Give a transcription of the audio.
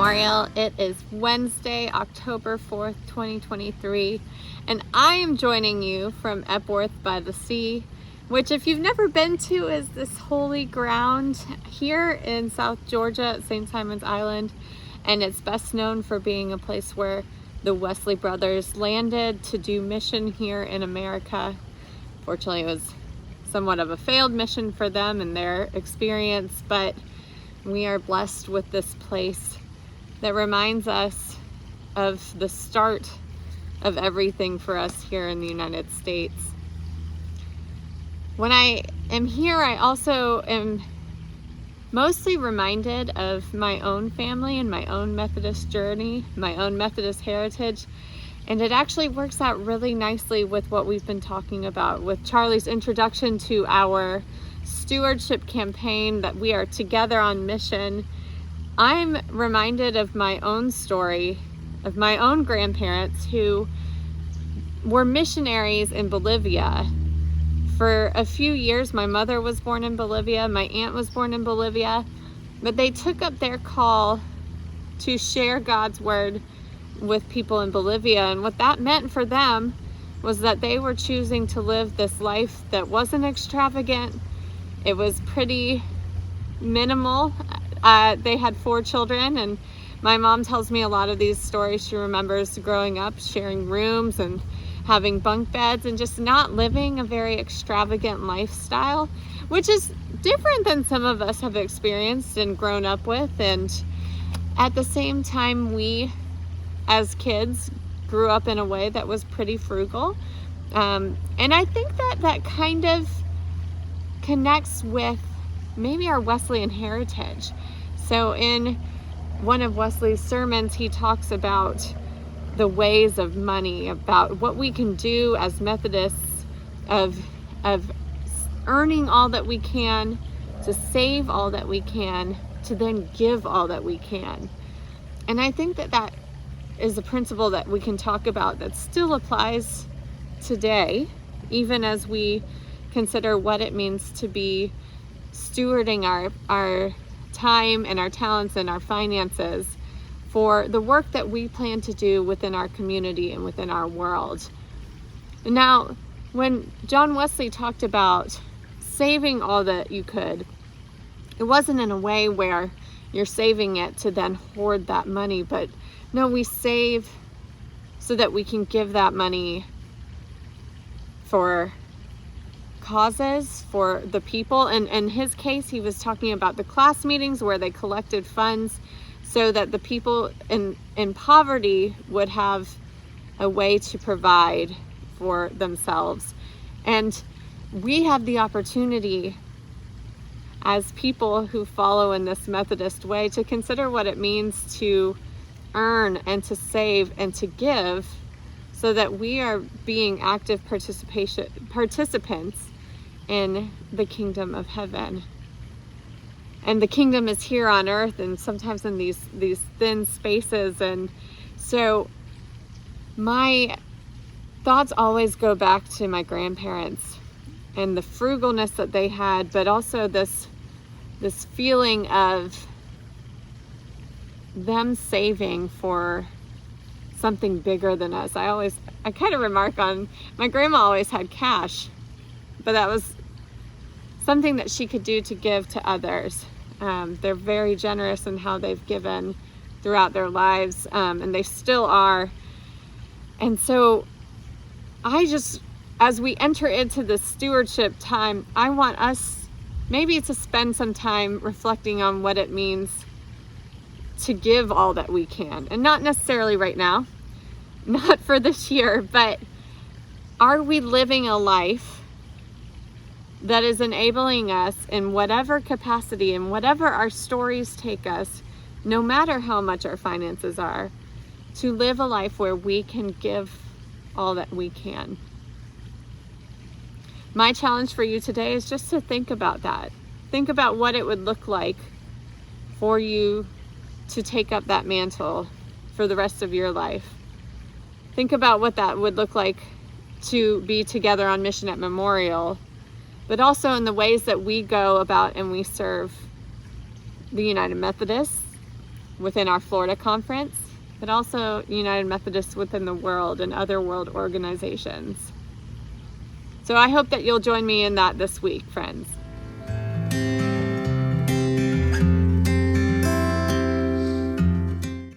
Memorial. It is Wednesday, October 4th, 2023, and I am joining you from Epworth by the sea, which, if you've never been to, is this holy ground here in South Georgia at St. Simon's Island, and it's best known for being a place where the Wesley brothers landed to do mission here in America. Fortunately, it was somewhat of a failed mission for them and their experience, but we are blessed with this place that reminds us of the start of everything for us here in the United States. When I am here, I also am mostly reminded of my own family and my own Methodist journey, my own Methodist heritage, and it actually works out really nicely with what we've been talking about with Charlie's introduction to our stewardship campaign, that we are together on mission. I'm reminded of my own story, of my own grandparents who were missionaries in Bolivia. For a few years, my mother was born in Bolivia, my aunt was born in Bolivia, but they took up their call to share God's word with people in Bolivia. And what that meant for them was that they were choosing to live this life that wasn't extravagant. It was pretty minimal. They had 4 children, and my mom tells me a lot of these stories. She remembers growing up, sharing rooms and having bunk beds and just not living a very extravagant lifestyle, which is different than some of us have experienced and grown up with. And at the same time, we as kids grew up in a way that was pretty frugal. And I think that kind of connects with maybe our Wesleyan heritage. So in one of Wesley's sermons, he talks about the ways of money, about what we can do as Methodists, of earning all that we can, to save all that we can, to then give all that we can. And I think that is a principle that we can talk about that still applies today, even as we consider what it means to be stewarding our time and our talents and our finances for the work that we plan to do within our community and within our world. Now, when John Wesley talked about saving all that you could, it wasn't in a way where you're saving it to then hoard that money, but no, we save so that we can give that money for causes, for the people. And in his case, he was talking about the class meetings where they collected funds so that the people in poverty would have a way to provide for themselves. And we have the opportunity as people who follow in this Methodist way to consider what it means to earn and to save and to give, so that we are being active participants in the kingdom of heaven. And the kingdom is here on earth, and sometimes in these thin spaces. And so my thoughts always go back to my grandparents and the frugalness that they had, but also this feeling of them saving for something bigger than us. I kind of remark on, my grandma always had cash, but that was something that she could do to give to others. They're very generous in how they've given throughout their lives, and they still are. And so as we enter into this stewardship time, I want us maybe to spend some time reflecting on what it means to give all that we can. And not necessarily right now, not for this year, but are we living a life that is enabling us in whatever capacity and whatever our stories take us, no matter how much our finances are, to live a life where we can give all that we can? My challenge for you today is just to think about that. Think about what it would look like for you to take up that mantle for the rest of your life. Think about what that would look like to be together on mission at Memorial, but also in the ways that we go about and we serve the United Methodists, within our Florida conference, but also United Methodists within the world and other world organizations. So I hope that you'll join me in that this week, friends.